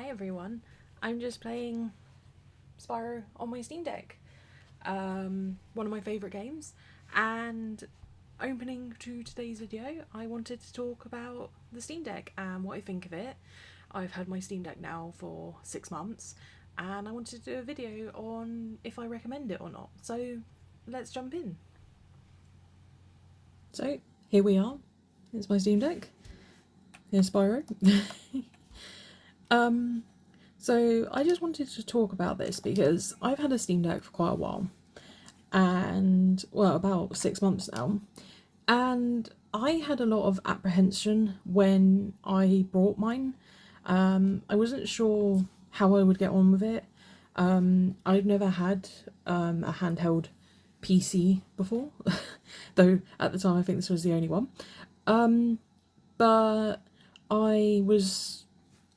Hi everyone, I'm just playing Spyro on my Steam Deck, one of my favourite games, and opening to today's video I wanted to talk about the Steam Deck and what I think of it. I've had my Steam Deck now for 6 months and I wanted to do a video on if I recommend it or not, so let's jump in. So here we are, it's my Steam Deck, here's Spyro. So I just wanted to talk about this because I've had a Steam Deck for quite a while, and well, about 6 months now, and I had a lot of apprehension when I bought mine. I wasn't sure how I would get on with it. I've never had a handheld PC before, though at the time I think this was the only one. But I was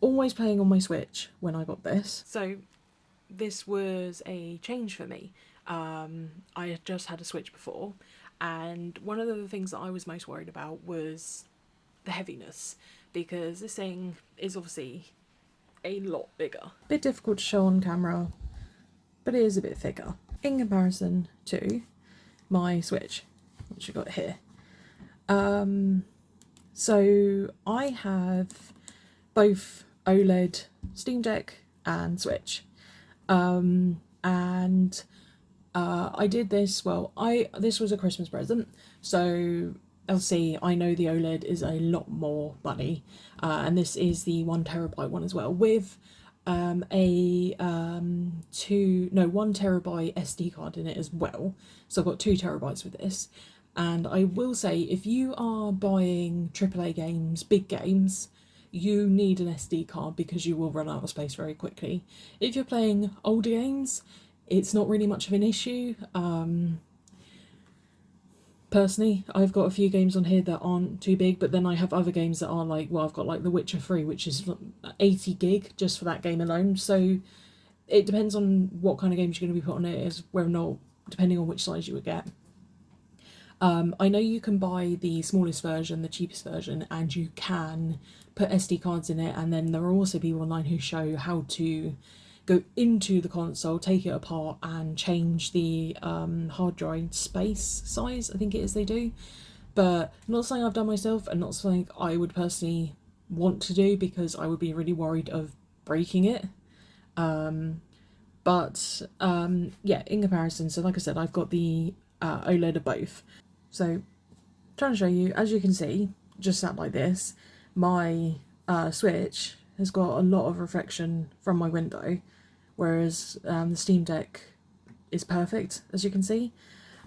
always playing on my Switch when I got this. So this was a change for me. I had just had a Switch before, and one of the things that I was most worried about was the heaviness, because this thing is obviously a lot bigger. Bit difficult to show on camera, but it is a bit thicker in comparison to my Switch, which I got here. So I have both Oled, Steam Deck and Switch, and I did this, this was a Christmas present, so LC, I know the Oled is a lot more money, and this is the 1TB one as well, with a 1TB SD card in it as well, so I've got 2TB with this. And I will say, if you are buying AAA games, big games, you need an SD card because you will run out of space very quickly. If you're playing older games, it's not really much of an issue. Personally, I've got a few games on here that aren't too big, but then I have other games that are like, well, I've got like The Witcher 3, which is 80 gig just for that game alone. So it depends on what kind of games you're going to be put on it, as whether or not, depending on which size you would get. I know you can buy the smallest version, the cheapest version, and you can put SD cards in it, and then there are also people online who show how to go into the console, take it apart, and change the hard drive space size, I think it is they do. But not something I've done myself, and not something I would personally want to do because I would be really worried of breaking it. Yeah, in comparison, so like I said, I've got the OLED of both. So, trying to show you, as you can see, just sat like this, my Switch has got a lot of reflection from my window, whereas the Steam Deck is perfect, as you can see.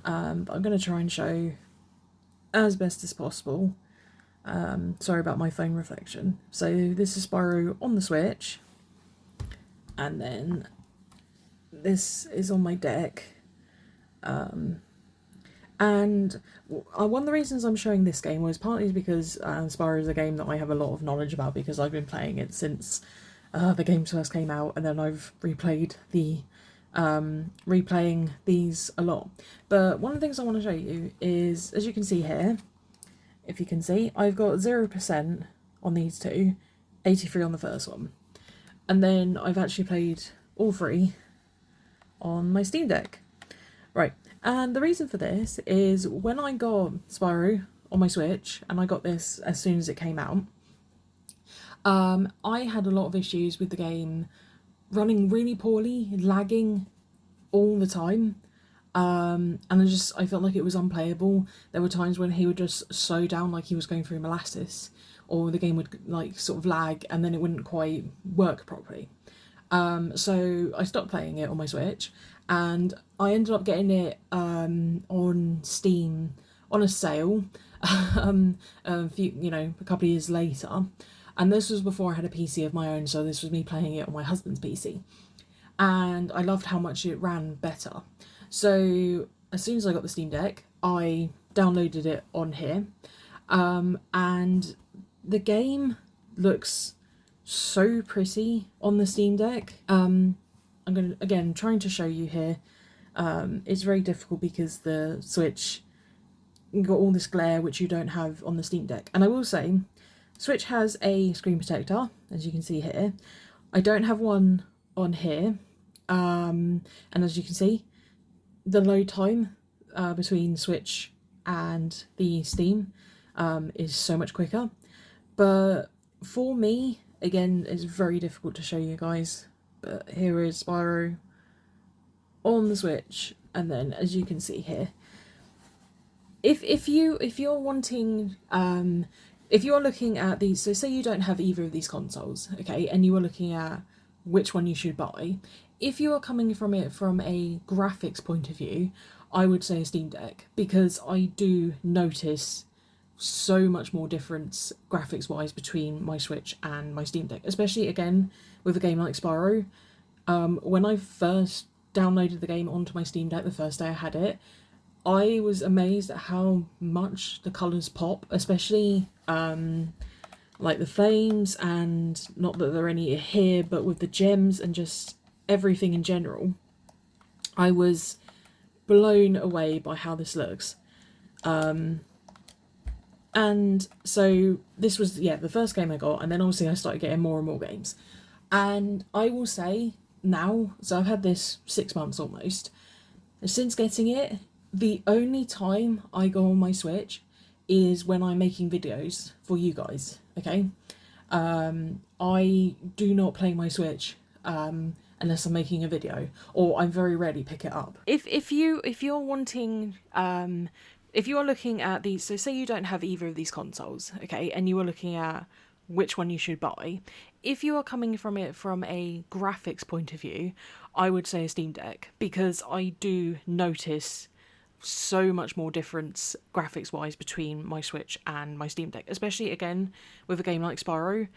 But I'm going to try and show as best as possible. Sorry about my phone reflection. So this is Spyro on the Switch, and then this is on my deck. And one of the reasons I'm showing this game was partly because Spyro is a game that I have a lot of knowledge about because I've been playing it since the games first came out, and then I've replayed replaying these a lot. But one of the things I want to show you is, as you can see here, if you can see, I've got 0% on these two, 83 on the first one, and then I've actually played all three on my Steam Deck. Right. And the reason for this is when I got Spyro on my Switch, and I got this as soon as it came out, I had a lot of issues with the game running really poorly, lagging all the time, and I felt like it was unplayable. There were times when he would just slow down like he was going through molasses, or the game would like sort of lag and then it wouldn't quite work properly. So I stopped playing it on my Switch, and I ended up getting it on Steam on a sale a couple of years later, and this was before I had a PC of my own, so this was me playing it on my husband's PC, and I loved how much it ran better. So as soon as I got the Steam Deck, I downloaded it on here, and the game looks so pretty on the Steam Deck. I'm going to, again, trying to show you here. It's very difficult because the Switch got all this glare which you don't have on the Steam Deck. And I will say, Switch has a screen protector, as you can see here. I don't have one on here, and as you can see, the load time between Switch and the Steam is so much quicker. But for me, again, it's very difficult to show you guys, but here is Spyro on the Switch, and then as you can see here, if you're wanting if you're looking at these, so say you don't have either of these consoles, okay, and you are looking at which one you should buy, if you are coming from it from a graphics point of view, I would say a Steam Deck, because I do notice so much more difference graphics wise between my Switch and my Steam Deck, especially again with a game like Spyro. When I first downloaded the game onto my Steam Deck the first day I had it, I was amazed at how much the colours pop, especially like the flames, and not that there are any here, but with the gems and just everything in general. I was blown away by how this looks. And so this was, yeah, the first game I got, and then obviously I started getting more and more games. And I will say now, so I've had this 6 months almost, since getting it, the only time I go on my Switch is when I'm making videos for you guys, okay? I do not play my Switch unless I'm making a video, or I very rarely pick it up. If you're wanting if you are looking at these, so say you don't have either of these consoles, okay, and you are looking at which one you should buy, if you are coming from it from a graphics point of view, I would say a Steam Deck, because I do notice so much more difference graphics wise between my Switch and my Steam Deck, especially again with a game like Spyro.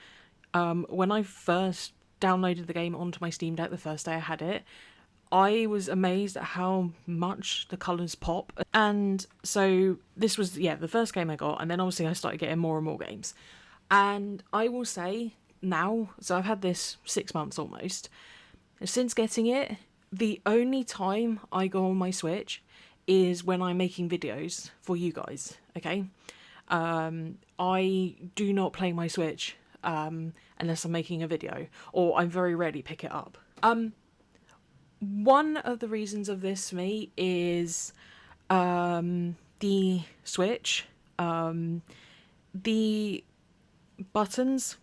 When I first downloaded the game onto my Steam Deck the first day I had it, I was amazed at how much the colours pop. And so this was, yeah, the first game I got, and then obviously I started getting more and more games. And I will say now, so I've had this 6 months almost, since getting it, the only time I go on my Switch is when I'm making videos for you guys, okay? I do not play my Switch unless I'm making a video, or I very rarely pick it up. One of the reasons of this for me is the Switch, the buttons,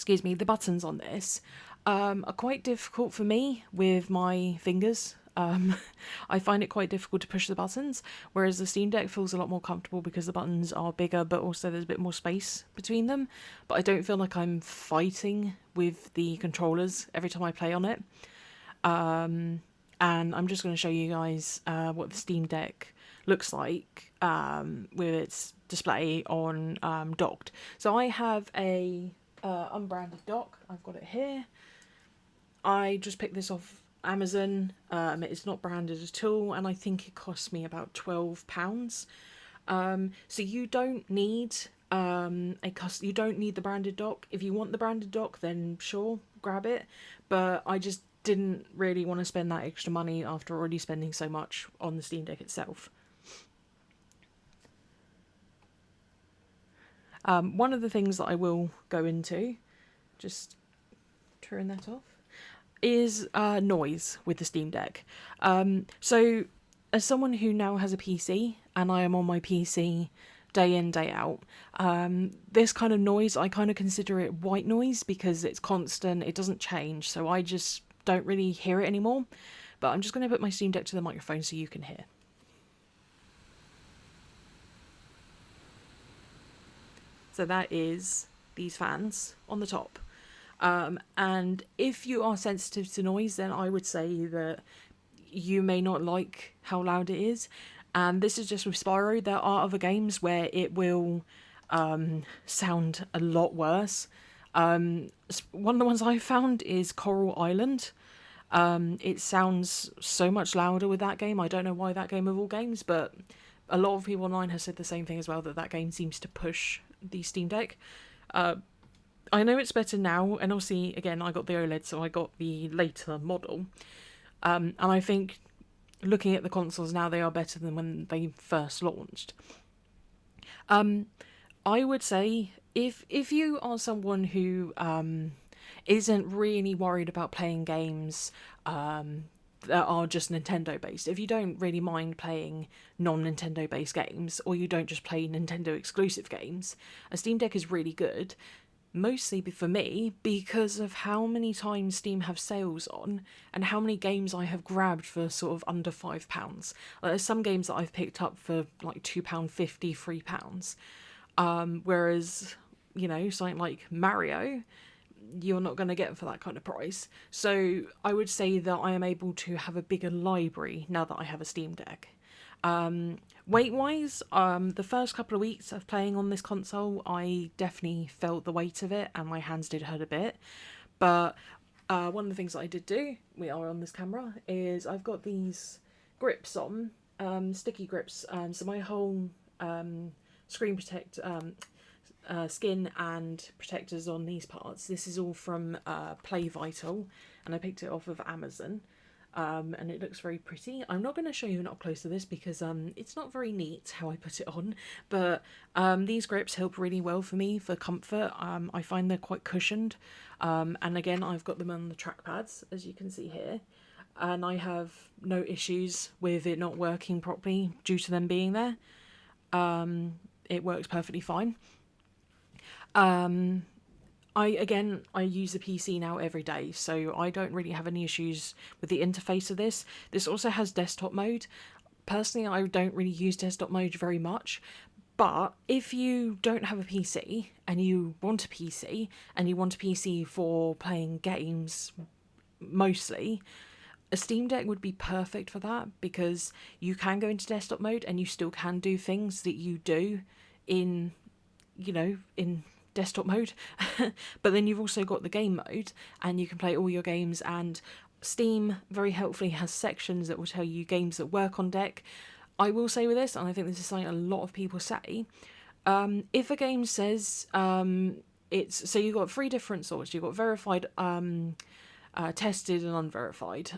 the buttons on this are quite difficult for me with my fingers. I find it quite difficult to push the buttons, whereas the Steam Deck feels a lot more comfortable because the buttons are bigger, but also there's a bit more space between them. But I don't feel like I'm fighting with the controllers every time I play on it. And I'm just going to show you guys what the Steam Deck looks like with its display on docked. So I have a unbranded dock. I've got it here. I just picked this off Amazon. It's not branded at all, and I think it cost me about £12. So you don't need you don't need the branded dock. If you want the branded dock, then sure, grab it. But I just didn't really want to spend that extra money after already spending so much on the Steam Deck itself. One of the things that I will go into, just turn that off, is noise with the Steam Deck. So as someone who now has a PC, and I am on my PC day in, day out, this kind of noise, I kind of consider it white noise because it's constant, it doesn't change, so I just don't really hear it anymore. But I'm just going to put my Steam Deck to the microphone so you can hear. So that is these fans on the top. And if you are sensitive to noise, then I would say that you may not like how loud it is. And this is just with Spyro. There are other games where it will sound a lot worse. One of the ones I found is Coral Island. It sounds so much louder with that game. I don't know why that game of all games, but a lot of people online have said the same thing as well, that game seems to push the Steam Deck. I know it's better now, and obviously, again, I got the Oled, so I got the later model. And I think, looking at the consoles now, they are better than when they first launched. I would say, if you are someone who isn't really worried about playing games that are just Nintendo based. If you don't really mind playing non-Nintendo based games, or you don't just play Nintendo exclusive games, a Steam Deck is really good. Mostly for me because of how many times Steam have sales on and how many games I have grabbed for sort of under £5. Like, there's some games that I've picked up for like £2.50, £3. Whereas, something like Mario, you're not going to get for that kind of price. So I would say that I am able to have a bigger library now that I have a Steam Deck. Weight wise, the first couple of weeks of playing on this console, I definitely felt the weight of it and my hands did hurt a bit. But one of the things that I did do, we are on this camera, is I've got these grips on, sticky grips, so my whole screen protect skin and protectors on these parts. This is all from Play Vital, and I picked it off of Amazon. And it looks very pretty. I'm not going to show you an up close of this because it's not very neat how I put it on, but these grips help really well for me for comfort. I find they're quite cushioned, and again I've got them on the trackpads, as you can see here, and I have no issues with it not working properly due to them being there. It works perfectly fine. I use the PC now every day, so I don't really have any issues with the interface of this. This also has desktop mode. Personally, I don't really use desktop mode very much, but if you don't have a PC and you want a PC and you want a PC for playing games mostly, a Steam Deck would be perfect for that because you can go into desktop mode and you still can do things that you do in desktop mode. But then you've also got the game mode and you can play all your games, and Steam very helpfully has sections that will tell you games that work on deck. I will say with this, and I think this is something a lot of people say, if a game says it's, so you've got three different sorts. You've got verified, tested and unverified,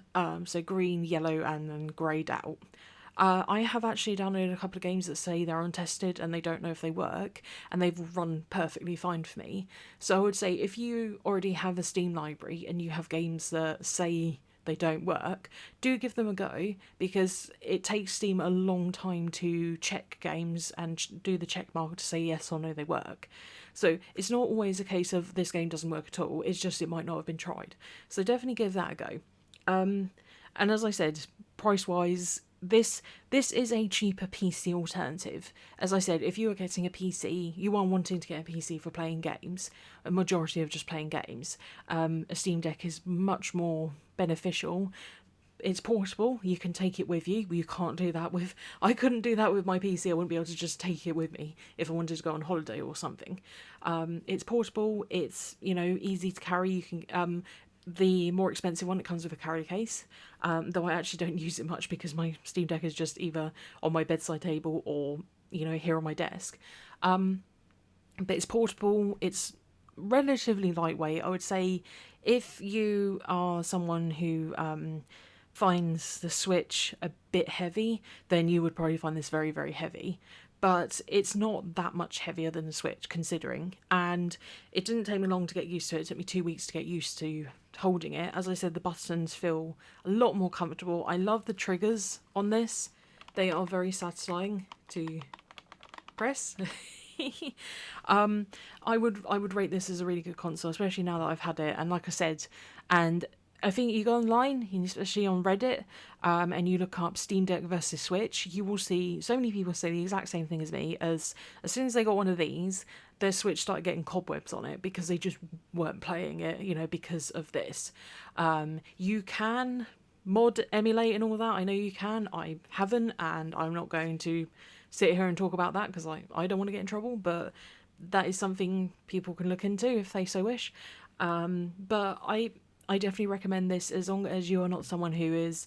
so green, yellow and then greyed out. I have actually downloaded a couple of games that say they're untested and they don't know if they work, and they've run perfectly fine for me. So I would say if you already have a Steam library and you have games that say they don't work, do give them a go, because it takes Steam a long time to check games and do the check mark to say yes or no they work. So it's not always a case of this game doesn't work at all, it's just it might not have been tried. So definitely give that a go. And as I said, price wise, this is a cheaper PC alternative. As I said, if you are getting a PC, you are wanting to get a PC for playing games, a majority of just playing games, a Steam Deck is much more beneficial. It's portable, you can take it with you. You can't do that with, I couldn't do that with my PC. I wouldn't be able to just take it with me if I wanted to go on holiday or something. It's portable, it's, easy to carry. You can, the more expensive one, it comes with a carry case, though I actually don't use it much because my Steam Deck is just either on my bedside table or, here on my desk. But it's portable, it's relatively lightweight. I would say if you are someone who finds the Switch a bit heavy, then you would probably find this very, very heavy. But it's not that much heavier than the Switch, considering. And it didn't take me long to get used to it. It took me 2 weeks to get used to holding it. As I said, the buttons feel a lot more comfortable. I love the triggers on this. They are very satisfying to press. I would rate this as a really good console, especially now that I've had it. And like I said, and I think you go online, especially on Reddit, and you look up Steam Deck versus Switch, you will see so many people say the exact same thing as me. As soon as they got one of these, their Switch started getting cobwebs on it because they just weren't playing it, because of this. You can mod, emulate and all that. I know you can. I haven't, and I'm not going to sit here and talk about that because I don't want to get in trouble, but that is something people can look into if they so wish. But I definitely recommend this as long as you are not someone who is,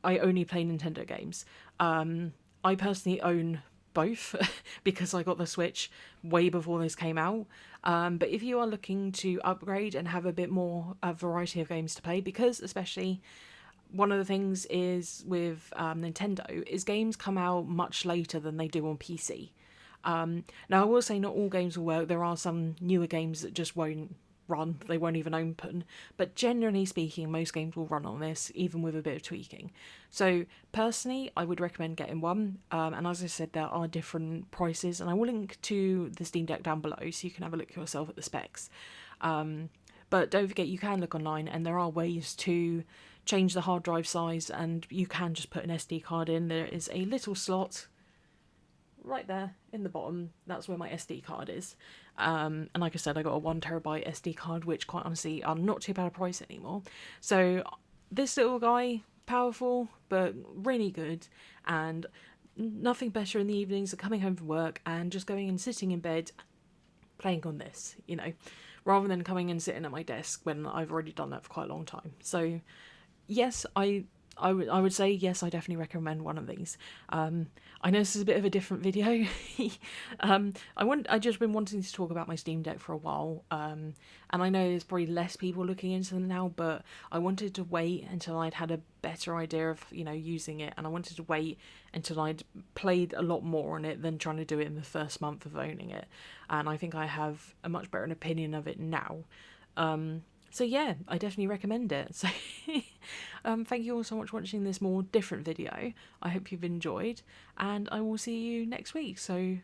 I only play Nintendo games. I personally own both because I got the Switch way before this came out. But if you are looking to upgrade and have a bit more variety of games to play, because especially one of the things is with Nintendo is games come out much later than they do on PC. Now I will say not all games will work. There are some newer games that just won't run, they won't even open. But generally speaking, most games will run on this, even with a bit of tweaking. So personally, I would recommend getting one. And as I said, there are different prices, and I will link to the Steam Deck down below so you can have a look yourself at the specs. But don't forget, you can look online, and there are ways to change the hard drive size, and you can just put an SD card in. There is a little slot right there in the bottom. That's where my SD card is. And like I said, I got a 1 terabyte SD card, which quite honestly are not too bad a price anymore. So this little guy, powerful but really good, and nothing better in the evenings than coming home from work and just going and sitting in bed playing on this, rather than coming and sitting at my desk when I've already done that for quite a long time. So yes, I would say yes, I definitely recommend one of these. I know this is a bit of a different video. I just been wanting to talk about my Steam Deck for a while, and I know there's probably less people looking into them now, but I wanted to wait until I'd had a better idea of using it, and I wanted to wait until I'd played a lot more on it than trying to do it in the first month of owning it, and I think I have a much better opinion of it now. So yeah, I definitely recommend it. So thank you all so much for watching this more different video. I hope you've enjoyed, and I will see you next week. So